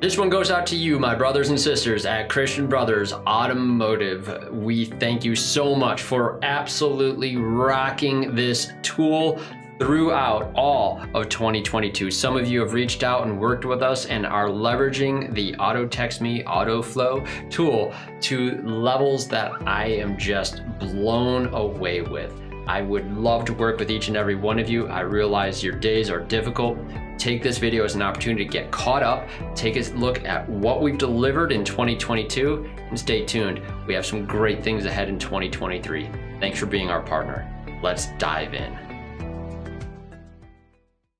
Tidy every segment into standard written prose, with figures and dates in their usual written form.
This one goes out to you, my brothers and sisters at Christian Brothers Automotive. We thank you so much for absolutely rocking this tool throughout all of 2022. Some of you have reached out and worked with us and are leveraging the AutoTextMe Autoflow tool to levels that I am just blown away with. I would love to work with each and every one of you. I realize your days are difficult. Take this video as an opportunity to get caught up, take a look at what we've delivered in 2022, and stay tuned. We have some great things ahead in 2023. Thanks for being our partner. Let's dive in.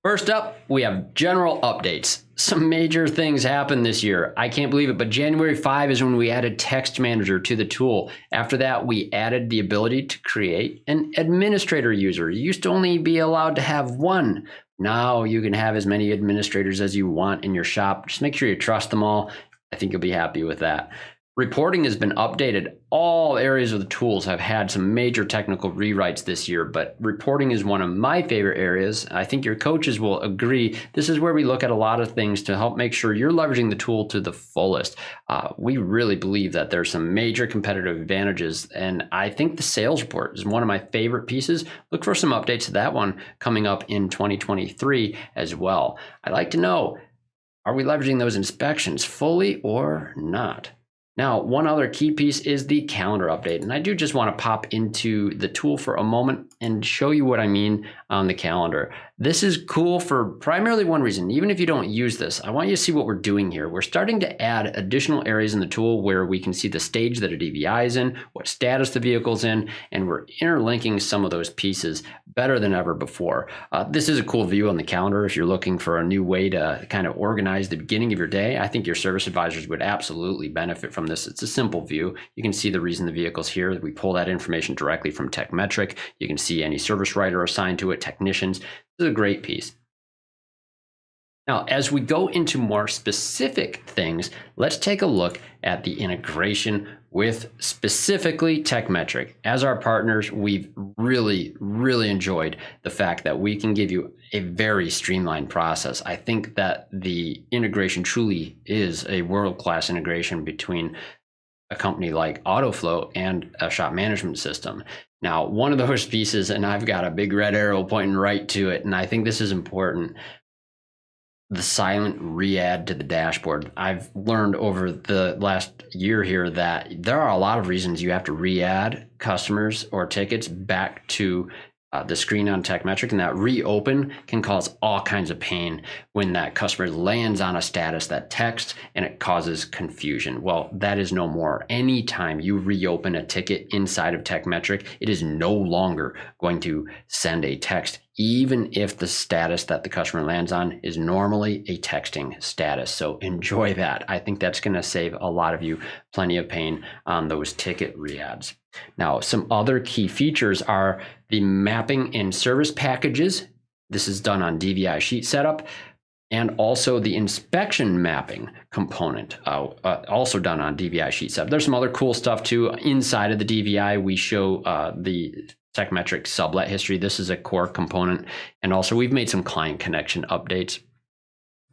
First up, we have general updates. Some major things happened this year. I can't believe it, but January 5 is when we added Text Manager to the tool. After that, we added the ability to create an administrator user. You used to only be allowed to have one. Now you can have as many administrators as you want in your shop. Just make sure you trust them all. I think you'll be happy with that. Reporting has been updated. All areas of the tools have had some major technical rewrites this year, but reporting is one of my favorite areas. I think your coaches will agree. This is where we look at a lot of things to help make sure you're leveraging the tool to the fullest. We really believe that there's some major competitive advantages, and I think the sales report is one of my favorite pieces. Look for some updates to that one coming up in 2023 as well. I'd like to know, are we leveraging those inspections fully or not? Now, one other key piece is the calendar update, and I do just want to pop into the tool for a moment and show you what I mean on the calendar. This is cool for primarily one reason. Even if you don't use this, I want you to see what we're doing here. We're starting to add additional areas in the tool where we can see the stage that a DVI is in, what status the vehicle's in, and we're interlinking some of those pieces better than ever before. This is a cool view on the calendar if you're looking for a new way to kind of organize the beginning of your day. I think your service advisors would absolutely benefit from this. It's a simple view. You can see the reason the vehicle's here. We pull that information directly from TechMetric. You can see any service writer assigned to it, technicians. This is a great piece. Now, as we go into more specific things, let's take a look at the integration with specifically TechMetric. As our partners, we've really enjoyed the fact that we can give you a very streamlined process. I think that the integration truly is a world-class integration between a company like Autoflow and a shop management system. Now, one of those pieces, and I've got a big red arrow pointing right to it, and I think this is important, the silent re-add to the dashboard. I've learned over the last year here that there are a lot of reasons you have to re-add customers or tickets back to the screen on TechMetric, and that reopen can cause all kinds of pain when that customer lands on a status, that text, and it causes confusion. Well, that is no more. Anytime you reopen a ticket inside of TechMetric, it is no longer going to send a text, even if the status that the customer lands on is normally a texting status. So enjoy that. I think that's going to save a lot of you plenty of pain on those ticket re-adds. Now, some other key features are the mapping and service packages. This is done on DVI sheet setup, and also the inspection mapping component, also done on DVI sheet setup. There's some other cool stuff too. Inside of the DVI, we show the TechMetric sublet history. This is a core component. And also we've made some client connection updates.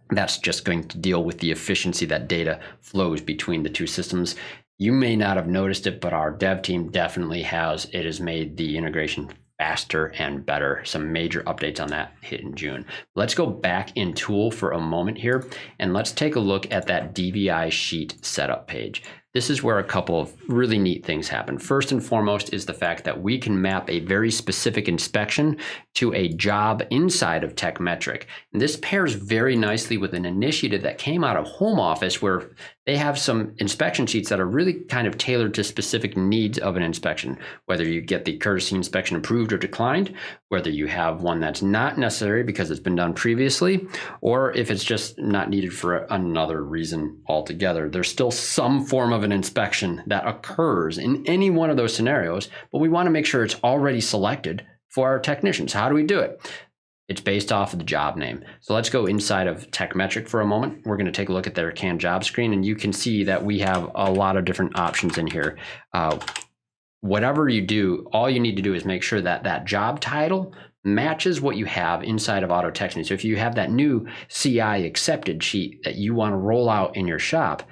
That's just going to deal with the efficiency that data flows between the two systems. You may not have noticed it, but our dev team definitely has. It has made the integration faster and better. Some major updates on that hit in June. Let's go back in tool for a moment here, and let's take a look at that DVI sheet setup page. This is where a couple of really neat things happen. First and foremost is the fact that we can map a very specific inspection to a job inside of TechMetric. And this pairs very nicely with an initiative that came out of Home Office, where they have some inspection sheets that are really kind of tailored to specific needs of an inspection, whether you get the courtesy inspection approved or declined, whether you have one that's not necessary because it's been done previously, or if it's just not needed for another reason altogether. There's still some form of an inspection that occurs in any one of those scenarios, but we want to make sure it's already selected for our technicians. How do we do it? It's based off of the job name. So let's go inside of TechMetric for a moment. We're going to take a look at their canned job screen, and you can see that we have a lot of different options in here. Whatever you do, all you need to do is make sure that that job title matches what you have inside of Auto Text Me. So if you have that new CI accepted sheet that you want to roll out in your shop,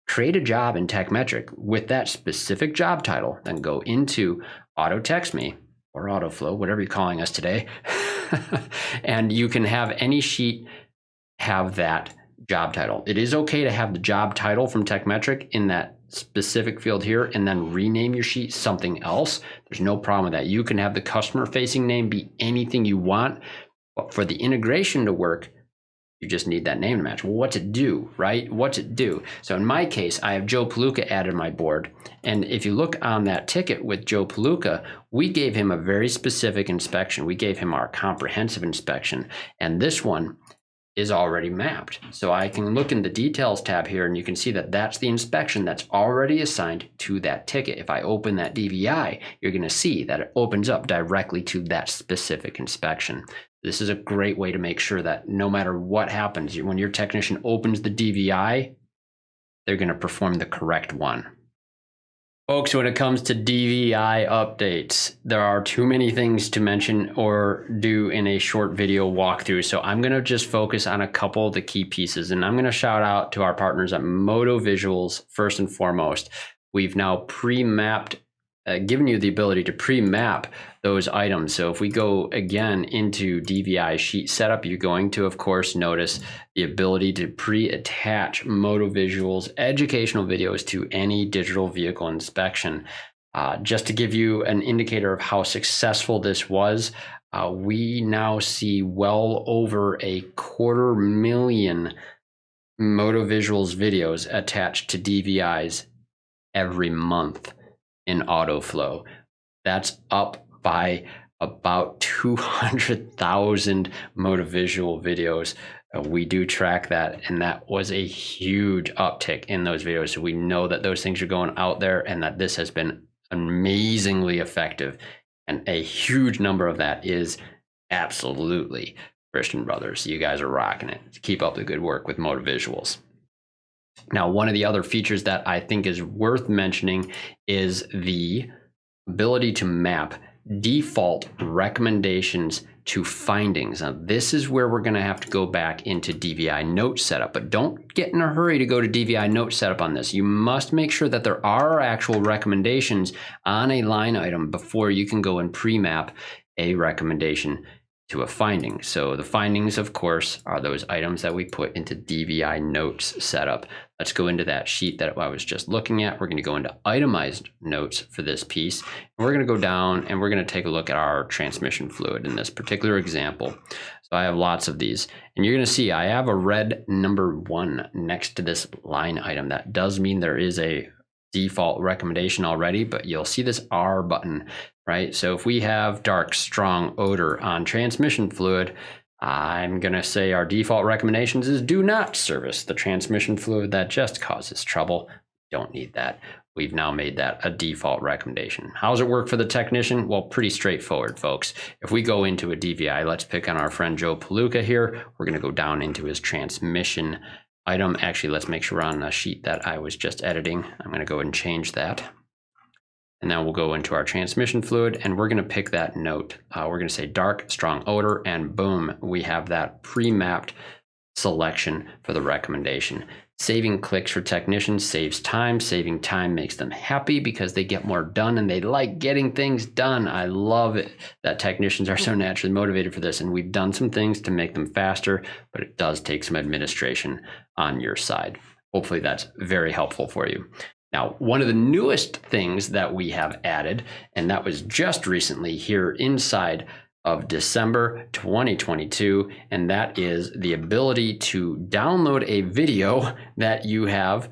create a job in TechMetric with that specific job title, then go into Auto Text Me or Autoflow, whatever you're calling us today. And you can have any sheet have that job title. It is okay to have the job title from TechMetric in that specific field here and then rename your sheet something else. There's no problem with that. You can have the customer facing name be anything you want, but for the integration to work, you just need that name to match. Well, what's it do, right? What's it do? So in my case, I have Joe Palooka added to my board. And if you look on that ticket with Joe Palooka, we gave him a very specific inspection. We gave him our comprehensive inspection. And this one is already mapped. So I can look in the details tab here and you can see that that's the inspection that's already assigned to that ticket. If I open that DVI, you're gonna see that it opens up directly to that specific inspection. This is a great way to make sure that no matter what happens, when your technician opens the DVI, they're gonna perform the correct one. Folks, when it comes to DVI updates, there are too many things to mention or do in a short video walkthrough. So I'm going to just focus on a couple of the key pieces. And I'm going to shout out to our partners at Moto Visuals first and foremost. We've now pre-mapped, given you the ability to pre-map those items. So if we go again into DVI sheet setup, you're going to, of course, notice the ability to pre-attach Moto Visuals educational videos to any digital vehicle inspection. Just to give you an indicator of how successful this was, we now see well over 250,000 Moto Visuals videos attached to DVIs every month in Autoflow. That's up by about 200,000 Moto Visual videos. We do track that, and that was a huge uptick in those videos. So we know that those things are going out there and that this has been amazingly effective. And a huge number of that is absolutely Christian Brothers. You guys are rocking it. Keep up the good work with Moto Visuals. Now, one of the other features that I think is worth mentioning is the ability to map default recommendations to findings. Now, this is where we're going to have to go back into DVI note setup, but don't get in a hurry to go to DVI note setup on this. You must make sure that there are actual recommendations on a line item before you can go and pre-map a recommendation to a finding. So the findings, of course, are those items that we put into DVI notes setup. Let's go into that sheet that I was just looking at. We're going to go into itemized notes for this piece. And we're going to go down and we're going to take a look at our transmission fluid in this particular example. So I have lots of these, and you're going to see I have a red number 1 next to this line item. That does mean there is a default recommendation already, but you'll see this R button, right? So if we have dark, strong odor on transmission fluid, I'm going to say our default recommendations is do not service the transmission fluid that just causes trouble. Don't need that. We've now made that a default recommendation. How does it work for the technician? Well, pretty straightforward, folks. If we go into a DVI, let's pick on our friend Joe Palooka here. We're going to go down into his transmission item. Actually, let's make sure we're on a sheet that I was just editing. I'm going to go and change that. And then we'll go into our transmission fluid and we're going to pick that note. We're going to say dark, strong odor, and boom, we have that pre-mapped selection for the recommendation. Saving clicks for technicians saves time. Saving time makes them happy because they get more done and they like getting things done. I love it that technicians are so naturally motivated for this, and we've done some things to make them faster, but it does take some administration on your side. Hopefully that's very helpful for you. Now, one of the newest things that we have added, and that was just recently here inside of December 2022, and that is the ability to download a video that you have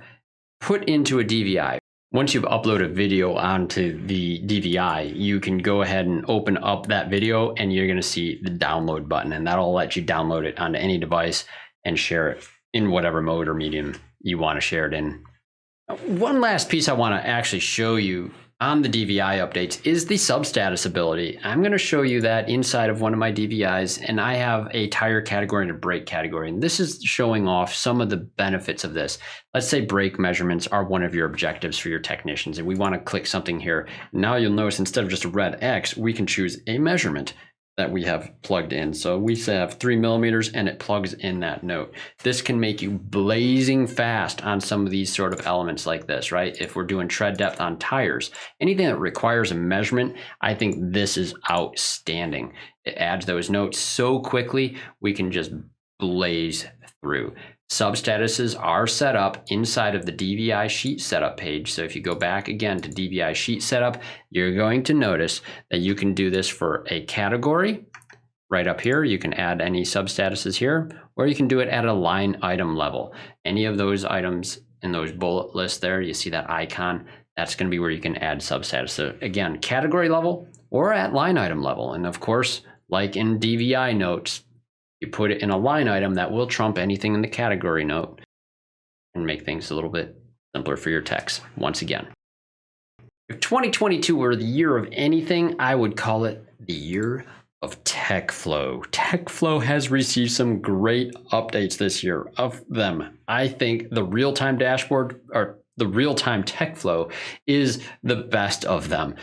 put into a DVI. Once you've uploaded a video onto the DVI, you can go ahead and open up that video and you're going to see the download button, and that'll let you download it onto any device and share it in whatever mode or medium you want to share it in. One last piece I want to actually show you on the DVI updates is the substatus ability. I'm going to show you that inside of one of my DVIs, and I have a tire category and a brake category. And this is showing off some of the benefits of this. Let's say brake measurements are one of your objectives for your technicians, and we want to click something here. Now you'll notice instead of just a red X, we can choose a measurement. that we have plugged in. So we have 3 millimeters and it plugs in that note. This can make you blazing fast on some of these sort of elements like this, right? If we're doing tread depth on tires, anything that requires a measurement, I think this is outstanding. It adds those notes so quickly, we can just blaze through. Substatuses are set up inside of the DVI sheet setup page. So if you go back again to DVI sheet setup, you're going to notice that you can do this for a category. Right up here, you can add any substatuses here, or you can do it at a line item level. Any of those items in those bullet lists there, you see that icon, that's going to be where you can add substatus. So again, category level or at line item level. And of course, like in DVI notes, you put it in a line item that will trump anything in the category note and make things a little bit simpler for your techs. Once again, if 2022 were the year of anything, I would call it the year of TechFlow. TechFlow has received some great updates this year. Of them, I think the real-time dashboard, or the real-time TechFlow, is the best of them.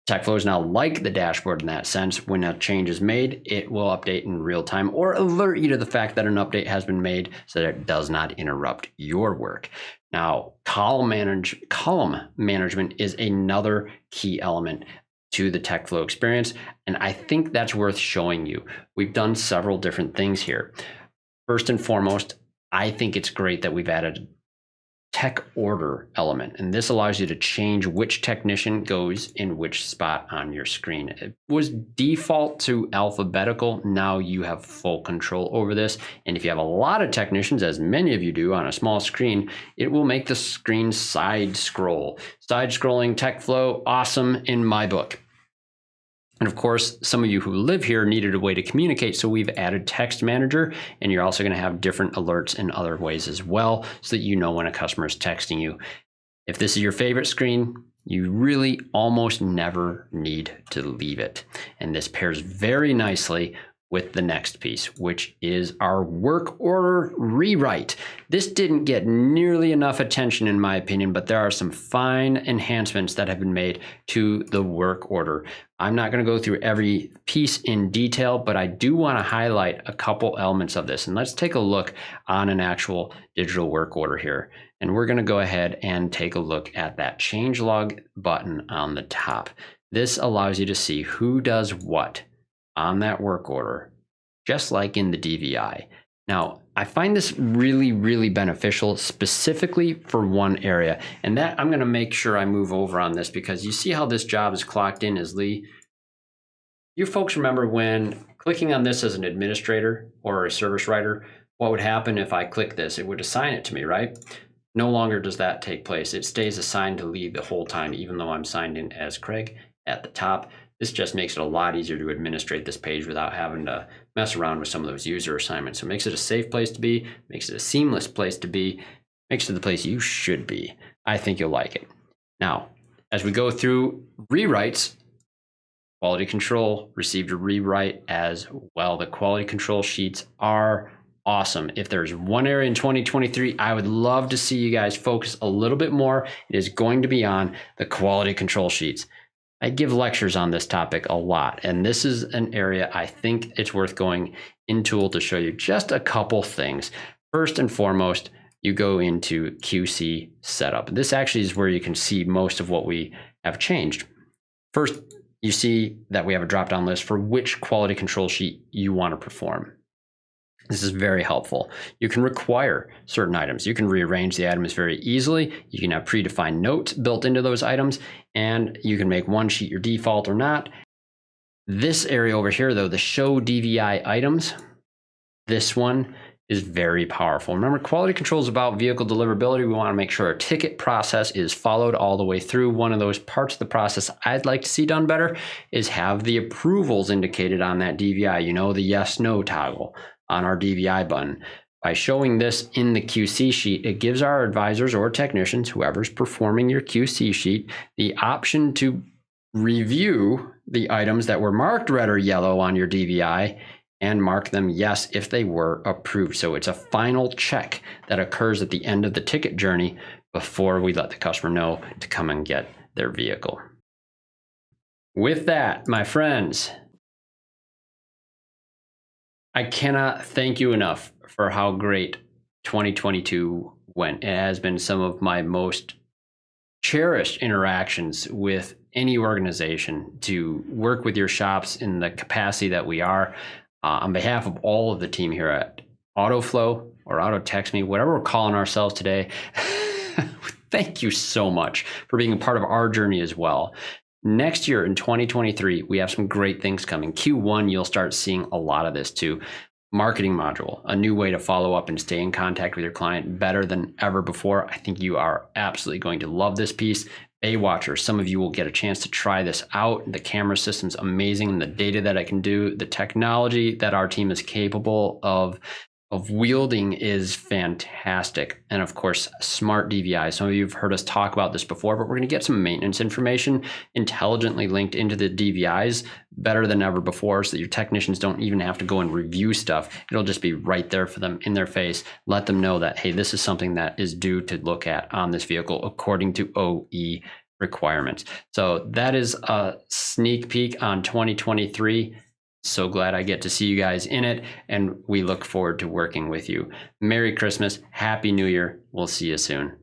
TechFlow is now like the dashboard in that sense. When a change is made, it will update in real time or alert you to the fact that an update has been made so that it does not interrupt your work. Now, column management is another key element to the TechFlow experience, and I think that's worth showing you. We've done several different things here. First and foremost, I think it's great that we've added tech order element, and this allows you to change which technician goes in which spot on your screen. It was default to alphabetical. Now you have full control over this, and if you have a lot of technicians, as many of you do on a small screen, it will make the screen side scroll. Side scrolling TechFlow, awesome in my book. And of course, some of you who live here needed a way to communicate, so we've added Text Manager, and you're also going to have different alerts in other ways as well, so that you know when a customer is texting you. If this is your favorite screen, you really almost never need to leave it. And this pairs very nicely with the next piece, which is our work order rewrite. This didn't get nearly enough attention in my opinion, but there are some fine enhancements that have been made to the work order. I'm not going to go through every piece in detail, but I do want to highlight a couple elements of this. And let's take a look on an actual digital work order here. And we're going to go ahead and take a look at that changelog button on the top. This allows you to see who does what on that work order, just like in the DVI. Now, I find this really, really beneficial specifically for one area, and that I'm going to make sure I move over on this because you see how this job is clocked in as Lee. You folks remember when clicking on this as an administrator or a service writer, what would happen if I click this? It would assign it to me, right? No longer does that take place. It stays assigned to Lee the whole time, even though I'm signed in as Craig at the top. This just makes it a lot easier to administrate this page without having to mess around with some of those user assignments. So it makes it a safe place to be, makes it a seamless place to be, makes it the place you should be. I think you'll like it. Now, as we go through rewrites, quality control received a rewrite as well. The quality control sheets are awesome. If there's one area in 2023, I would love to see you guys focus a little bit more. It is going to be on the quality control sheets. I give lectures on this topic a lot, and this is an area I think it's worth going in Tool to show you just a couple things. First and foremost, you go into QC setup. This actually is where you can see most of what we have changed. First, you see that we have a drop-down list for which quality control sheet you want to perform. This is very helpful. You can require certain items. You can rearrange the items very easily. You can have predefined notes built into those items, and you can make one sheet your default or not. This area over here, though, the show DVI items, this one is very powerful. Remember, quality control is about vehicle deliverability. We want to make sure our ticket process is followed all the way through. One of those parts of the process I'd like to see done better is have the approvals indicated on that DVI. You know, the yes, no toggle on our DVI button. By showing this in the QC sheet, it gives our advisors or technicians, whoever's performing your QC sheet, the option to review the items that were marked red or yellow on your DVI and mark them yes if they were approved. So it's a final check that occurs at the end of the ticket journey before we let the customer know to come and get their vehicle. With that, my friends, I cannot thank you enough for how great 2022 went. It has been some of my most cherished interactions with any organization to work with your shops in the capacity that we are. On behalf of all of the team here at Autoflow or Auto Text Me, whatever we're calling ourselves today, thank you so much for being a part of our journey as well. Next year in 2023, we have some great things coming. Q1, you'll start seeing a lot of this too. Marketing module, a new way to follow up and stay in contact with your client better than ever before. I think you are absolutely going to love this piece. A-Watcher, some of you will get a chance to try this out. The camera system's amazing. The data that I can do, the technology that our team is capable of wielding is fantastic. And of course, smart DVI. Some of you have heard us talk about this before, but we're going to get some maintenance information intelligently linked into the DVIs better than ever before, so that your technicians don't even have to go and review stuff. It'll just be right there for them in their face. Let them know that, hey, this is something that is due to look at on this vehicle according to OE requirements. So that is a sneak peek on 2023. So glad I get to see you guys in it, and we look forward to working with you. Merry Christmas, Happy New Year. We'll see you soon.